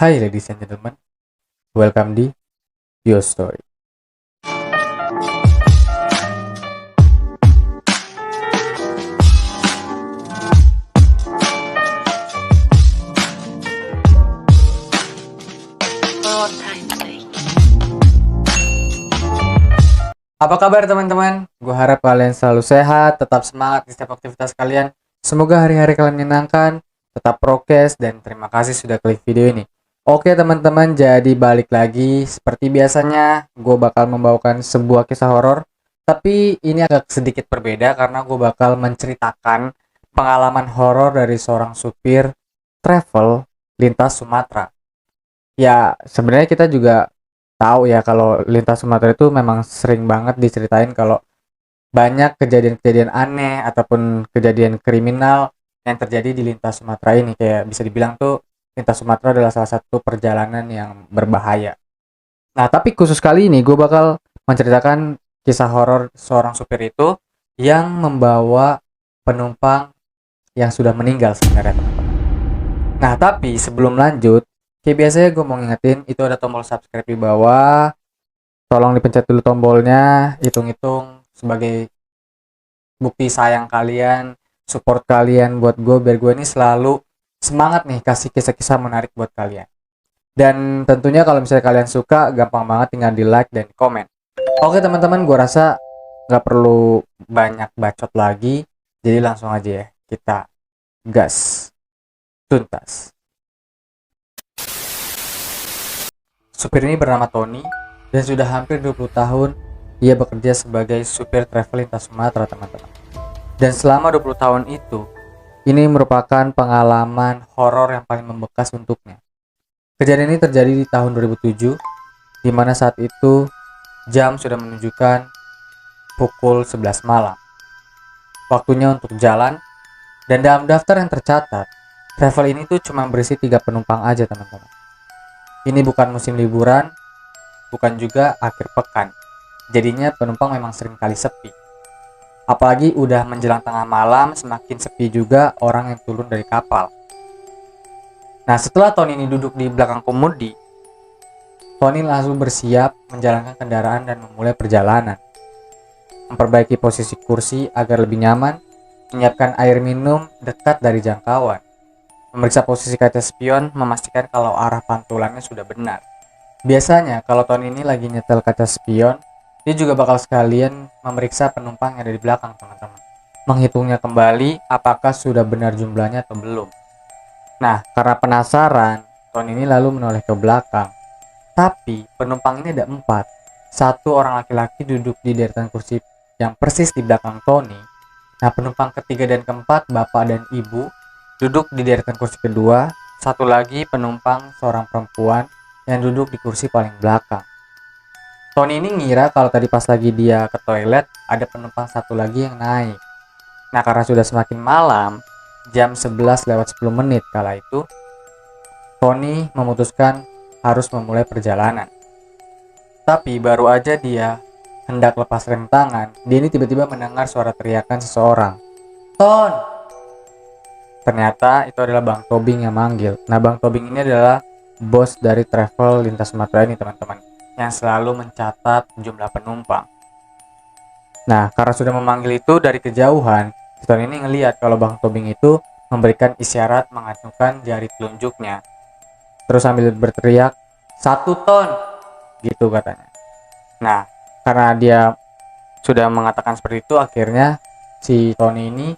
Hai ladies and gentlemen, welcome di Your Story. Apa kabar teman-teman? Gue harap kalian selalu sehat, tetap semangat di setiap aktivitas kalian. Semoga hari-hari kalian menyenangkan, tetap prokes, dan terima kasih sudah klik video ini. Oke teman-teman, jadi balik lagi. Seperti biasanya, gue bakal membawakan sebuah kisah horor. Tapi ini agak sedikit berbeda karena gue bakal menceritakan pengalaman horor dari seorang supir travel lintas Sumatera. Ya, sebenarnya kita juga tahu ya kalau lintas Sumatera itu memang sering banget diceritain kalau banyak kejadian-kejadian aneh ataupun kejadian kriminal yang terjadi di lintas Sumatera ini. Kayak bisa dibilang tuh lintas Sumatera adalah salah satu perjalanan yang berbahaya. Nah, tapi khusus kali ini gue bakal menceritakan kisah horor seorang supir itu yang membawa penumpang yang sudah meninggal sebenarnya, teman-teman. Nah, tapi sebelum lanjut, kayak biasanya gue mau ngingetin itu ada tombol subscribe di bawah. Tolong dipencet dulu tombolnya, hitung-hitung sebagai bukti sayang kalian, support kalian buat gue biar gue ini selalu semangat nih kasih kisah-kisah menarik buat kalian. Dan tentunya kalau misalnya kalian suka, gampang banget tinggal di like dan di komen. Oke teman-teman, gue rasa nggak perlu banyak bacot lagi, jadi langsung aja ya kita gas tuntas. Supir ini bernama Tony dan sudah hampir 20 tahun ia bekerja sebagai supir travel lintas Sumatera, teman-teman. Dan selama 20 tahun itu, ini merupakan pengalaman horor yang paling membekas untuknya. Kejadian ini terjadi di tahun 2007, di mana saat itu jam sudah menunjukkan pukul 11 malam. Waktunya untuk jalan, dan dalam daftar yang tercatat, travel ini tuh cuma berisi 3 penumpang aja, teman-teman. Ini bukan musim liburan, bukan juga akhir pekan. Jadinya penumpang memang sering kali sepi. Apalagi udah menjelang tengah malam, semakin sepi juga orang yang turun dari kapal. Nah, setelah Tony ini duduk di belakang kemudi, Tony langsung bersiap menjalankan kendaraan dan memulai perjalanan. Memperbaiki posisi kursi agar lebih nyaman, menyiapkan air minum dekat dari jangkauan, memeriksa posisi kaca spion, memastikan kalau arah pantulannya sudah benar. Biasanya kalau Tony ini lagi nyetel kaca spion, dia juga bakal sekalian memeriksa penumpang yang ada di belakang, teman-teman. Menghitungnya kembali apakah sudah benar jumlahnya atau belum. Nah, karena penasaran, Tony ini lalu menoleh ke belakang. Tapi penumpang ini ada 4. Satu orang laki-laki duduk di deretan kursi yang persis di belakang Tony. Nah, penumpang ketiga dan keempat, bapak dan ibu, duduk di deretan kursi kedua. Satu lagi penumpang seorang perempuan yang duduk di kursi paling belakang. Tony ini ngira kalau tadi pas lagi dia ke toilet ada penumpang satu lagi yang naik. Nah, karena sudah semakin malam, jam 11 lewat 10 menit kala itu, Tony memutuskan harus memulai perjalanan. Tapi baru aja dia hendak lepas rem tangan, dia ini tiba-tiba mendengar suara teriakan seseorang. Ton! Ternyata itu adalah Bang Tobing yang manggil. Nah, Bang Tobing ini adalah bos dari travel lintas Sumatera ini, teman-teman, yang selalu mencatat jumlah penumpang. Nah, karena sudah memanggil itu dari kejauhan, Ton ini ngelihat kalau Bang Tobing itu memberikan isyarat mengacungkan jari telunjuknya. Terus sambil berteriak, 1 ton! Gitu katanya. Nah, karena dia sudah mengatakan seperti itu, akhirnya si Tony ini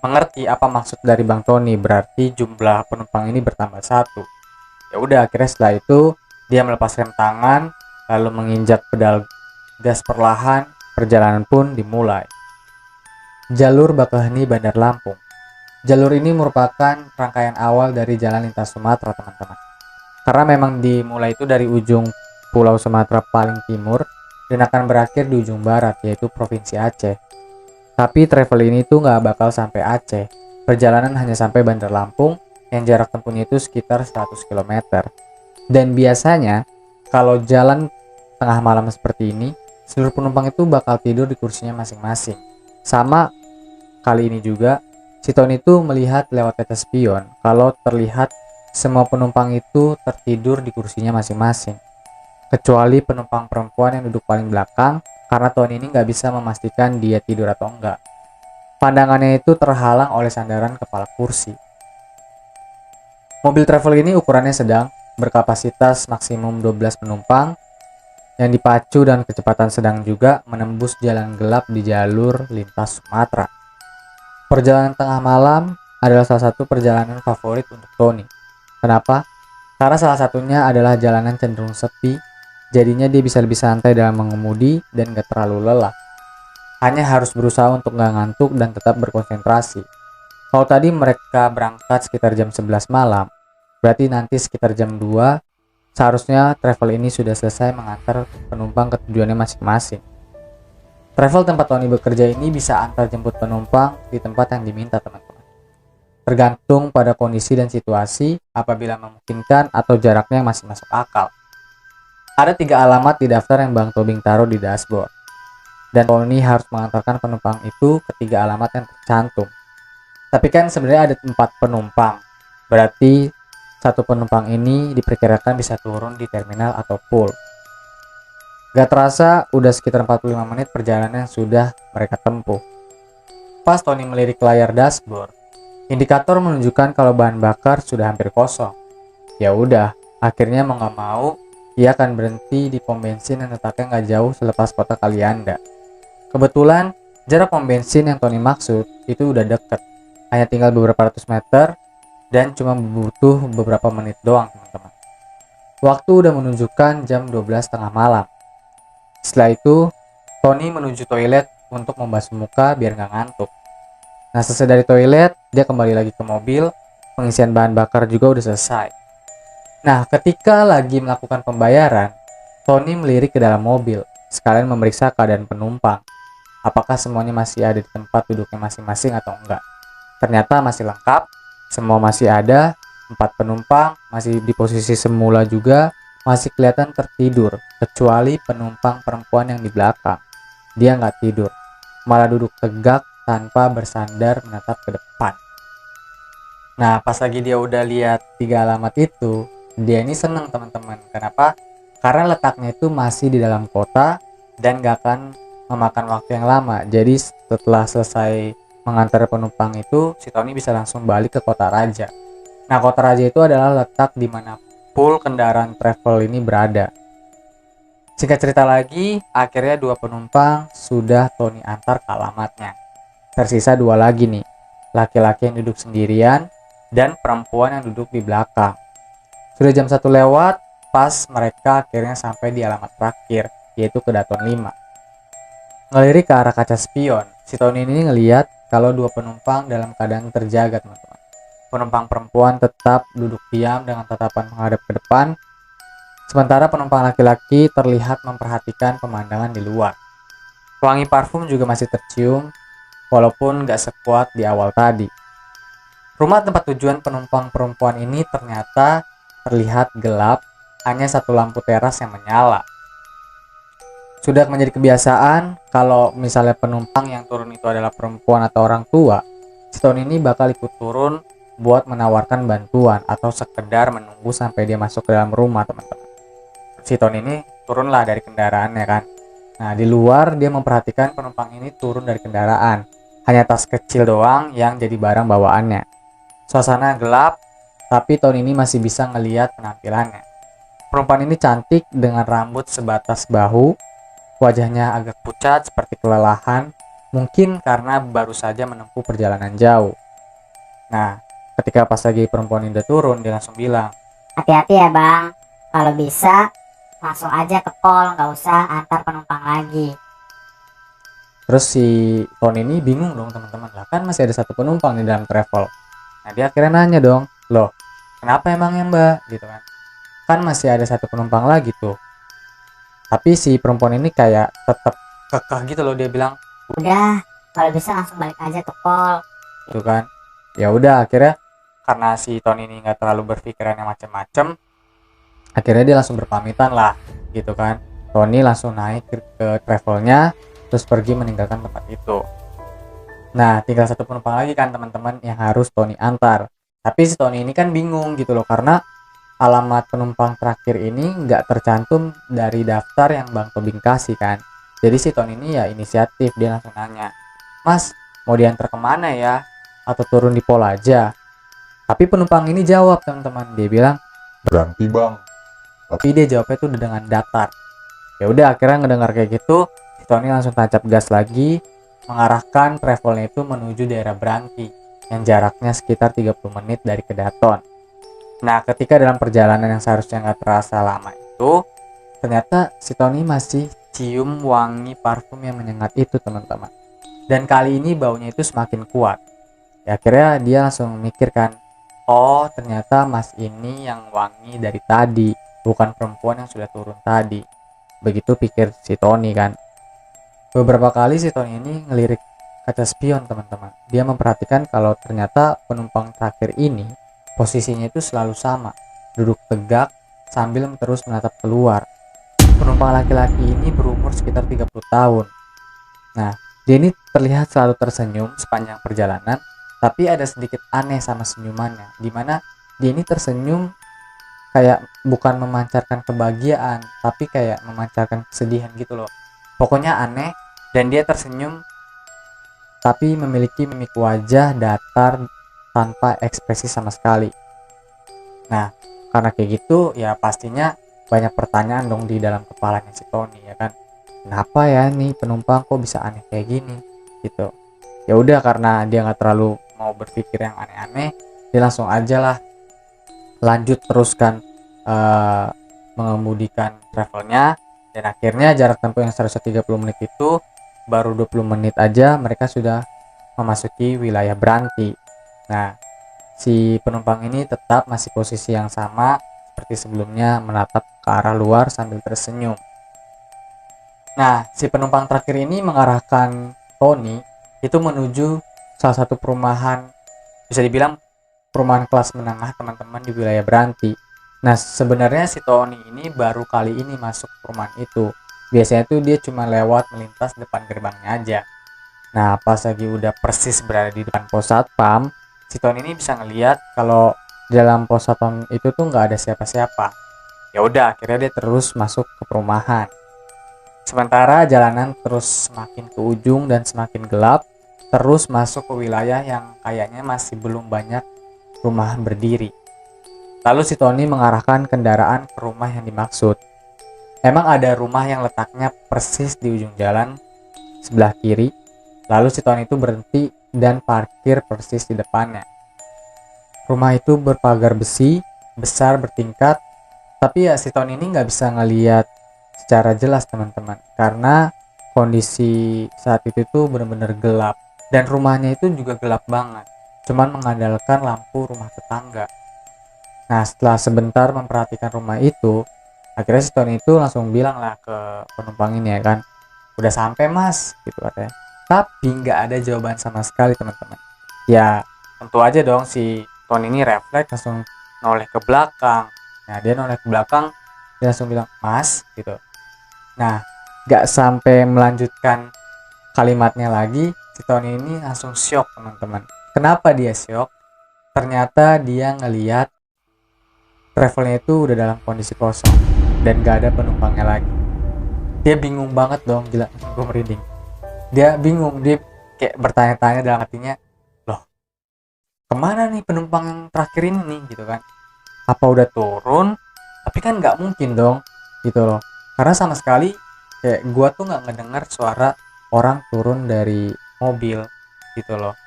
mengerti apa maksud dari Bang Tony, berarti jumlah penumpang ini bertambah 1. Ya udah, akhirnya setelah itu dia melepas rem tangan lalu menginjak pedal gas perlahan, perjalanan pun dimulai. Jalur Bakauheni Bandar Lampung. Jalur ini merupakan rangkaian awal dari jalan lintas Sumatera, teman-teman. Karena memang dimulai itu dari ujung Pulau Sumatera paling timur dan akan berakhir di ujung barat, yaitu Provinsi Aceh. Tapi travel ini tuh nggak bakal sampai Aceh. Perjalanan hanya sampai Bandar Lampung yang jarak tempuhnya itu sekitar 100 km. Dan biasanya kalau jalan tengah malam seperti ini, seluruh penumpang itu bakal tidur di kursinya masing-masing. Sama kali ini juga, si Tony itu melihat lewat kaca spion kalau terlihat semua penumpang itu tertidur di kursinya masing-masing, kecuali penumpang perempuan yang duduk paling belakang karena Tony ini nggak bisa memastikan dia tidur atau enggak. Pandangannya itu terhalang oleh sandaran kepala kursi. Mobil travel ini ukurannya sedang, berkapasitas maksimum 12 penumpang, yang dipacu dan kecepatan sedang juga menembus jalan gelap di jalur lintas Sumatera. Perjalanan tengah malam adalah salah satu perjalanan favorit untuk Tony. Kenapa? Karena salah satunya adalah jalanan cenderung sepi, jadinya dia bisa lebih santai dalam mengemudi dan gak terlalu lelah. Hanya harus berusaha untuk gak ngantuk dan tetap berkonsentrasi. Kalau tadi mereka berangkat sekitar jam 11 malam, berarti nanti sekitar jam 2 seharusnya travel ini sudah selesai mengantar penumpang ke tujuannya masing-masing. Travel tempat Tony bekerja ini bisa antar jemput penumpang di tempat yang diminta teman-teman. Tergantung pada kondisi dan situasi, apabila memungkinkan atau jaraknya masih masuk akal. Ada 3 alamat di daftar yang Bang Tobing taruh di dashboard. Dan Tony harus mengantarkan penumpang itu ke 3 alamat yang tercantum. Tapi kan sebenarnya ada 4 penumpang. Berarti satu penumpang ini diperkirakan bisa turun di terminal atau pool. Gak terasa udah sekitar 45 menit perjalanan yang sudah mereka tempuh. Pas Tony melirik layar dashboard, indikator menunjukkan kalau bahan bakar sudah hampir kosong. Ya udah, akhirnya mau gak mau, ia akan berhenti di pom bensin yang letaknya gak jauh selepas kota Kalianda. Kebetulan, jarak pom bensin yang Tony maksud itu udah deket. Hanya tinggal beberapa ratus meter dan cuma butuh beberapa menit doang teman-teman. Waktu udah menunjukkan jam 12 tengah malam. Setelah itu, Tony menuju toilet untuk membasuh muka biar gak ngantuk. Nah, selesai dari toilet, dia kembali lagi ke mobil. Pengisian bahan bakar juga udah selesai. Nah, ketika lagi melakukan pembayaran, Tony melirik ke dalam mobil, sekalian memeriksa keadaan penumpang. Apakah semuanya masih ada di tempat duduknya masing-masing atau enggak. Ternyata masih lengkap, semua masih ada, 4 penumpang masih di posisi semula juga, masih kelihatan tertidur, kecuali penumpang perempuan yang di belakang. Dia nggak tidur, malah duduk tegak tanpa bersandar menatap ke depan. Nah, pas lagi dia udah lihat 3 alamat itu, dia ini seneng teman-teman. Kenapa? Karena letaknya itu masih di dalam kota dan nggak akan memakan waktu yang lama. Jadi setelah selesai mengantar penumpang itu, si Tony bisa langsung balik ke Kota Raja. Nah, Kota Raja itu adalah letak di mana pool kendaraan travel ini berada. Singkat cerita lagi, akhirnya 2 penumpang sudah Tony antar ke alamatnya. Tersisa 2 lagi nih, laki-laki yang duduk sendirian dan perempuan yang duduk di belakang. Sudah jam 1 lewat, pas mereka akhirnya sampai di alamat terakhir, yaitu ke Daton 5. Ngelirik ke arah kaca spion, si Tony ini ngeliat kalau 2 penumpang dalam keadaan terjaga teman-teman. Penumpang perempuan tetap duduk diam dengan tatapan menghadap ke depan, sementara penumpang laki-laki terlihat memperhatikan pemandangan di luar. Wangi parfum juga masih tercium, walaupun gak sekuat di awal tadi. Rumah tempat tujuan penumpang perempuan ini ternyata terlihat gelap, hanya satu lampu teras yang menyala. Sudah menjadi kebiasaan kalau misalnya penumpang yang turun itu adalah perempuan atau orang tua, si Tony ini bakal ikut turun buat menawarkan bantuan atau sekedar menunggu sampai dia masuk ke dalam rumah teman-teman. Si Tony ini turunlah dari kendaraannya kan. Nah, di luar dia memperhatikan penumpang ini turun dari kendaraan. Hanya tas kecil doang yang jadi barang bawaannya. Suasana gelap, tapi Tony ini masih bisa ngelihat penampilannya. Perempuan ini cantik dengan rambut sebatas bahu, wajahnya agak pucat seperti kelelahan, mungkin karena baru saja menempuh perjalanan jauh. Nah, ketika pas lagi perempuan ini udah turun, dia langsung bilang, "Hati-hati ya bang, kalau bisa langsung aja ke pol, nggak usah antar penumpang lagi." Terus si Tony ini bingung dong teman-teman, lah kan masih ada 1 penumpang di dalam travel. Nah, dia akhirnya nanya dong, loh kenapa emangnya mbak, gitu kan masih ada 1 penumpang lagi tuh. Tapi si perempuan ini kayak tetap kekeh gitu loh, dia bilang, "Udah, kalau bisa langsung balik aja ke pol." gitu kan. Ya udah, akhirnya karena si Tony ini nggak terlalu berpikiran yang macem-macem, akhirnya dia langsung berpamitan lah, gitu kan. Tony langsung naik ke travelnya, terus pergi meninggalkan tempat itu. Nah, tinggal 1 penumpang lagi kan teman-teman yang harus Tony antar. Tapi si Tony ini kan bingung gitu loh, karena alamat penumpang terakhir ini nggak tercantum dari daftar yang Bang Tobing kasih kan. Jadi si Tony ini ya inisiatif, dia langsung nanya, "Mas, mau diantar kemana ya? Atau turun di pol aja?" Tapi penumpang ini jawab teman-teman, dia bilang, Berhenti bang. tapi dia jawabnya tuh dengan datar. Ya udah, akhirnya ngedengar kayak gitu, si Tony langsung tancap gas lagi, mengarahkan travelnya itu menuju daerah Branti yang jaraknya sekitar 30 menit dari Kedaton. Nah, ketika dalam perjalanan yang seharusnya nggak terasa lama itu, ternyata si Tony masih cium wangi parfum yang menyengat itu, teman-teman. Dan kali ini baunya itu semakin kuat. Ya, akhirnya dia langsung memikirkan, oh ternyata mas ini yang wangi dari tadi, bukan perempuan yang sudah turun tadi. Begitu pikir si Tony kan. Beberapa kali si Tony ini ngelirik kaca spion, teman-teman. Dia memperhatikan kalau ternyata penumpang terakhir ini posisinya itu selalu sama, duduk tegak sambil terus menatap keluar. Penumpang laki-laki ini berumur sekitar 30 tahun. Nah, dia ini terlihat selalu tersenyum sepanjang perjalanan, tapi ada sedikit aneh sama senyumannya, dimana dia ini tersenyum kayak bukan memancarkan kebahagiaan, tapi kayak memancarkan kesedihan gitu loh. Pokoknya aneh, dan dia tersenyum tapi memiliki mimik wajah datar tanpa ekspresi sama sekali. Nah, karena kayak gitu ya pastinya banyak pertanyaan dong di dalam kepalanya si Tony, ya kan. Kenapa ya nih penumpang kok bisa aneh kayak gini gitu. Ya udah, karena dia nggak terlalu mau berpikir yang aneh-aneh, dia langsung aja lah lanjut teruskan mengemudikan travelnya, dan akhirnya jarak tempuh yang seharusnya 30 menit itu baru 20 menit aja mereka sudah memasuki wilayah Branti. Nah, si penumpang ini tetap masih posisi yang sama seperti sebelumnya, menatap ke arah luar sambil tersenyum. Nah, si penumpang terakhir ini mengarahkan Tony itu menuju salah satu perumahan, bisa dibilang perumahan kelas menengah, teman-teman, di wilayah Branti. Nah, sebenarnya si Tony ini baru kali ini masuk perumahan itu. Biasanya tuh dia cuma lewat melintas depan gerbangnya aja. Nah, pas lagi udah persis berada di depan pos satpam, si Tony ini bisa ngeliat kalau di dalam pos satpam itu tuh nggak ada siapa-siapa. Ya udah, akhirnya dia terus masuk ke perumahan. Sementara jalanan terus semakin ke ujung dan semakin gelap, terus masuk ke wilayah yang kayaknya masih belum banyak rumah berdiri. Lalu si Tony mengarahkan kendaraan ke rumah yang dimaksud. Emang ada rumah yang letaknya persis di ujung jalan sebelah kiri. Lalu si Tony itu berhenti dan parkir persis di depannya. Rumah itu berpagar besi, besar, bertingkat. Tapi ya si Tony ini nggak bisa ngelihat secara jelas, teman-teman, karena kondisi saat itu tuh benar-benar gelap. Dan rumahnya itu juga gelap banget, cuman mengandalkan lampu rumah tetangga. Nah, setelah sebentar memperhatikan rumah itu, akhirnya si Tony itu langsung bilang lah ke penumpang ini, ya kan, udah sampai mas, gitu katanya. Tapi nggak ada jawaban sama sekali, teman-teman. Ya tentu aja dong si Tony ini refleks langsung noleh ke belakang. Nah, dia noleh ke belakang, dia langsung bilang mas gitu. Nah, nggak sampai melanjutkan kalimatnya lagi, si Tony ini langsung syok, teman-teman. Kenapa dia syok? Ternyata dia ngeliat travelnya itu udah dalam kondisi kosong dan gak ada penumpangnya lagi. Dia bingung banget dong, gila, gue merinding. Dia bingung, dia kayak bertanya-tanya dalam hatinya, loh kemana nih penumpang yang terakhir ini nih, gitu kan. Apa udah turun? Tapi kan nggak mungkin dong, gitu loh, karena sama sekali kayak gua tuh nggak ngedengar suara orang turun dari mobil, gitu loh.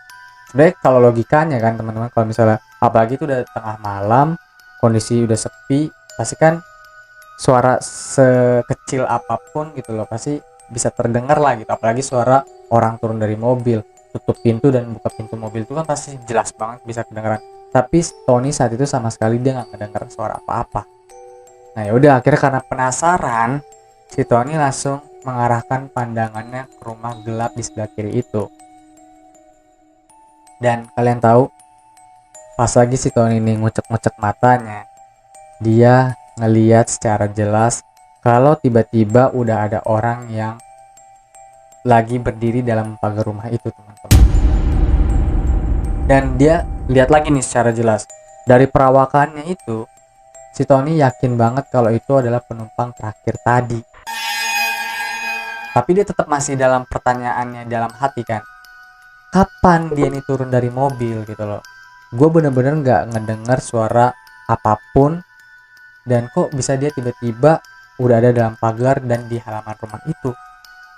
Sebenarnya kalau logikanya kan, teman-teman, kalau misalnya apalagi itu udah tengah malam, kondisi udah sepi, pasti kan suara sekecil apapun gitu loh pasti bisa terdengar lah gitu. Apalagi suara orang turun dari mobil, tutup pintu dan buka pintu mobil itu kan pasti jelas banget bisa kedengaran. Tapi Tony saat itu sama sekali dia nggak mendengar suara apa-apa. Nah ya udah, akhirnya karena penasaran, si Tony langsung mengarahkan pandangannya ke rumah gelap di sebelah kiri itu. Dan kalian tahu, pas lagi si Tony ini ngucek-ngucek matanya, dia ngeliat secara jelas kalau tiba-tiba udah ada orang yang lagi berdiri dalam pagar rumah itu, teman-teman. Dan dia lihat lagi nih secara jelas dari perawakannya itu, si Tony yakin banget kalau itu adalah penumpang terakhir tadi. Tapi dia tetap masih dalam pertanyaannya dalam hati kan, kapan dia ini turun dari mobil gitu loh. Gue bener-bener nggak ngedengar suara apapun, dan kok bisa dia tiba-tiba udah ada dalam pagar dan di halaman rumah itu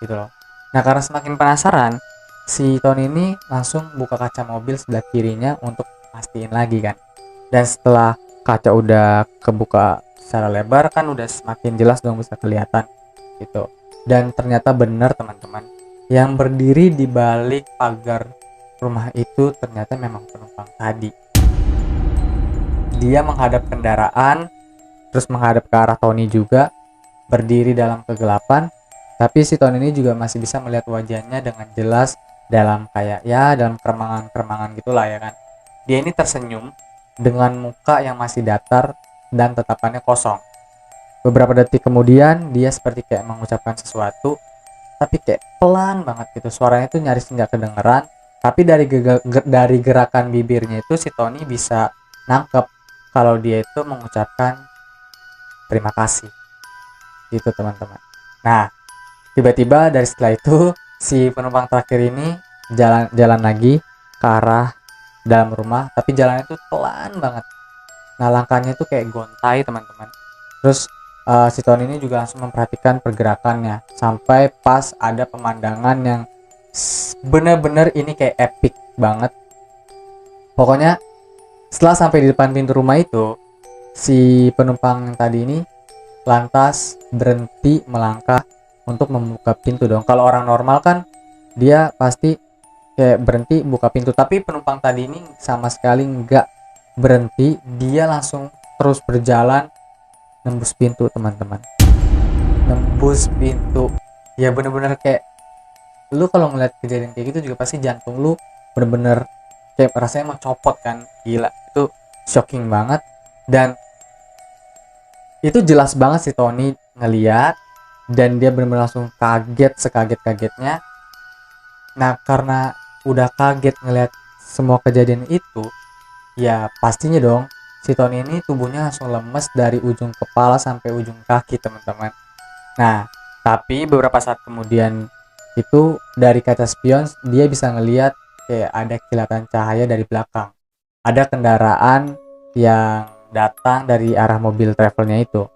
gitu loh. Nah, karena semakin penasaran, si Tony ini langsung buka kaca mobil sebelah kirinya untuk pastiin lagi kan. Dan setelah kaca udah kebuka secara lebar kan udah semakin jelas dong bisa kelihatan gitu. Dan ternyata benar teman-teman, yang berdiri di balik pagar rumah itu ternyata memang penumpang tadi. Dia menghadap kendaraan, terus menghadap ke arah Tony juga, berdiri dalam kegelapan. Tapi si Tony ini juga masih bisa melihat wajahnya dengan jelas dalam kayak ya dalam keremangan-keremangan gitulah ya kan. Dia ini tersenyum dengan muka yang masih datar dan tatapannya kosong. Beberapa detik kemudian dia seperti kayak mengucapkan sesuatu, tapi kayak pelan banget gitu. Suaranya tuh nyaris nggak kedengeran. Tapi dari gerakan bibirnya itu si Tony bisa nangkep kalau dia itu mengucapkan terima kasih gitu teman-teman. Nah, tiba-tiba dari setelah itu si penumpang terakhir ini jalan lagi ke arah dalam rumah, tapi jalannya tuh pelan banget. Nah, langkahnya tuh kayak gontai teman-teman. Terus si Tony ini juga langsung memperhatikan pergerakannya sampai pas ada pemandangan yang bener-bener ini kayak epic banget. Pokoknya setelah sampai di depan pintu rumah itu, si penumpang yang tadi ini lantas berhenti melangkah untuk membuka pintu dong. Kalau orang normal kan dia pasti kayak berhenti buka pintu, tapi penumpang tadi ini sama sekali nggak berhenti, dia langsung terus berjalan nembus pintu teman-teman. Nembus pintu ya, bener-bener kayak lu kalau ngeliat kejadian kayak gitu juga pasti jantung lu bener-bener kayak rasanya mau copot kan. Gila, itu shocking banget. Dan itu jelas banget si Tony ngeliat, dan dia bener-bener langsung kaget sekaget-kagetnya. Nah, karena udah kaget ngeliat semua kejadian itu, ya pastinya dong si Tony ini tubuhnya langsung lemes dari ujung kepala sampai ujung kaki teman-teman. Nah, tapi beberapa saat kemudian itu dari kaca spion dia bisa ngeliat kayak ada kilatan cahaya dari belakang. Ada kendaraan yang datang dari arah mobil travelnya itu.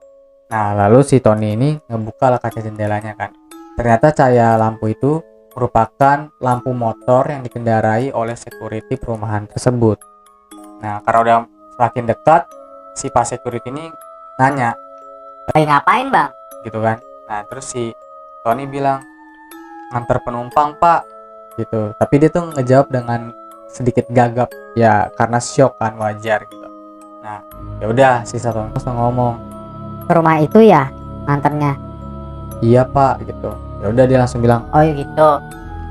Nah, lalu si Tony ini ngebuka lah kaca jendelanya kan. Ternyata cahaya lampu itu merupakan lampu motor yang dikendarai oleh security perumahan tersebut. Nah, karena udah semakin dekat, si pas security ini nanya, Lagi ngapain bang? gitu kan. Nah, terus si Tony bilang, nganter penumpang pak, gitu. Tapi dia tuh ngejawab dengan sedikit gagap, ya karena shock kan, wajar gitu. Nah, ya udah si Tony langsung ngomong, Ke rumah itu ya nganternya? iya pak, gitu. Ya udah dia langsung bilang, Oh gitu.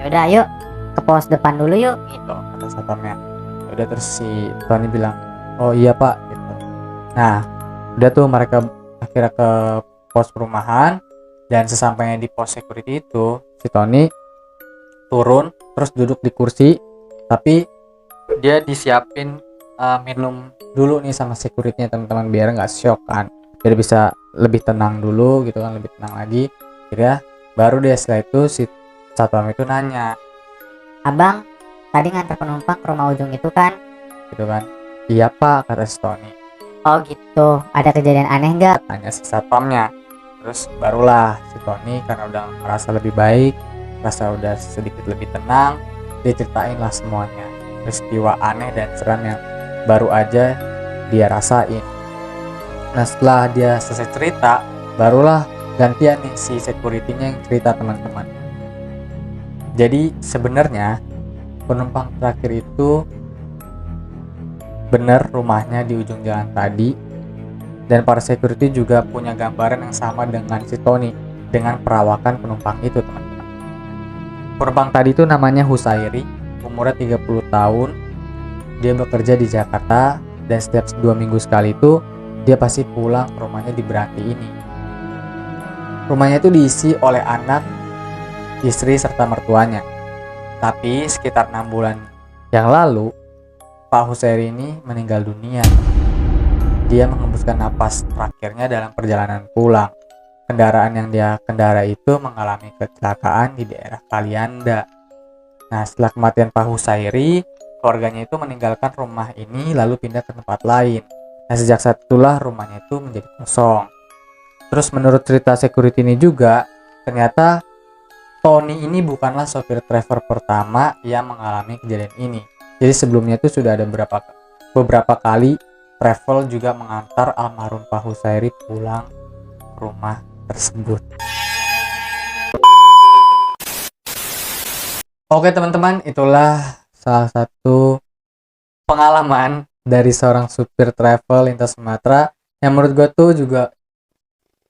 Yaudah yuk ke pos depan dulu yuk. gitu kata satpamnya. Udah, terus si Tony bilang, oh iya pak, gitu. Nah, udah tuh mereka akhirnya ke pos perumahan, dan sesampainya di pos security itu si Tony turun terus duduk di kursi, tapi dia disiapin minum dulu nih sama securitynya teman-teman, biar nggak shock kan, biar bisa lebih tenang dulu gitu kan, lebih tenang lagi. Akhirnya baru deh setelah itu si satpam itu nanya, Abang tadi nganter penumpang ke rumah ujung itu kan? gitu kan. Iya pak, kata si Tony. Oh gitu. Ada kejadian aneh nggak? Tanya si satpamnya. Terus barulah si Tony karena udah merasa lebih baik, merasa udah sedikit lebih tenang, dia ceritain lah semuanya, peristiwa aneh dan seram yang baru aja dia rasain. Nah, setelah dia selesai cerita, barulah gantian nih si security-nya yang cerita teman-teman. Jadi sebenarnya penumpang terakhir itu bener rumahnya di ujung jalan tadi, dan para security juga punya gambaran yang sama dengan si Tony dengan perawakan penumpang itu teman-teman. Penumpang tadi itu namanya Husairi, umurnya 30 tahun. Dia bekerja di Jakarta, dan setiap 2 minggu sekali itu dia pasti pulang ke rumahnya di Beranti ini. Rumahnya itu diisi oleh anak, istri, serta mertuanya. Tapi sekitar 6 bulan yang lalu, Pak Husairi ini meninggal dunia. Dia menghembuskan napas terakhirnya dalam perjalanan pulang. Kendaraan yang dia kendara itu mengalami kecelakaan di daerah Kalianda. Nah, setelah kematian Pak Husairi, keluarganya itu meninggalkan rumah ini lalu pindah ke tempat lain. Nah, sejak saat itulah rumahnya itu menjadi kosong. Terus menurut cerita security ini juga, ternyata Tony ini bukanlah sopir travel pertama yang mengalami kejadian ini. Jadi sebelumnya itu sudah ada beberapa kali travel juga mengantar almarhum Pak Husairi pulang ke rumah tersebut. Oke teman-teman, itulah salah satu pengalaman dari seorang supir travel lintas Sumatera yang menurut gue tuh juga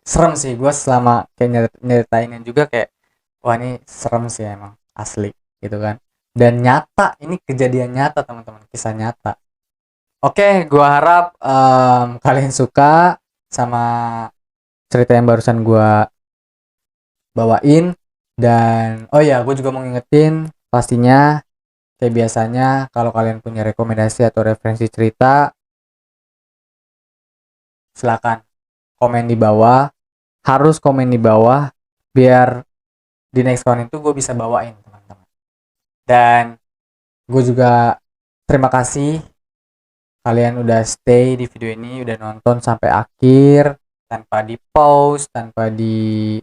serem sih. Gue selama kayak nyeritainnya juga kayak, wah ini serem sih emang, asli gitu kan. Dan nyata, ini kejadian nyata teman-teman, kisah nyata. Oke, gue harap kalian suka sama cerita yang barusan gue bawain. Dan oh ya, gue juga mau ngingetin pastinya kayak biasanya kalau kalian punya rekomendasi atau referensi cerita, silakan komen di bawah. Harus komen di bawah biar di next one itu gue bisa bawain teman-teman. Dan gue juga terima kasih kalian udah stay di video ini, udah nonton sampai akhir tanpa di pause, tanpa di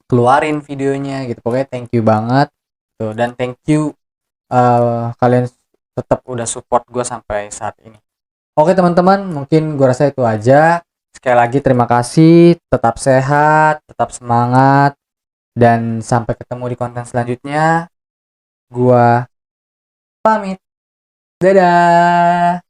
keluarin videonya gitu. Pokoknya thank you banget tuh, dan thank you kalian tetap udah support gue sampai saat ini. Oke teman-teman, mungkin gue rasa itu aja. Sekali lagi terima kasih, tetap sehat, tetap semangat, dan sampai ketemu di konten selanjutnya. Gua pamit. Dadah.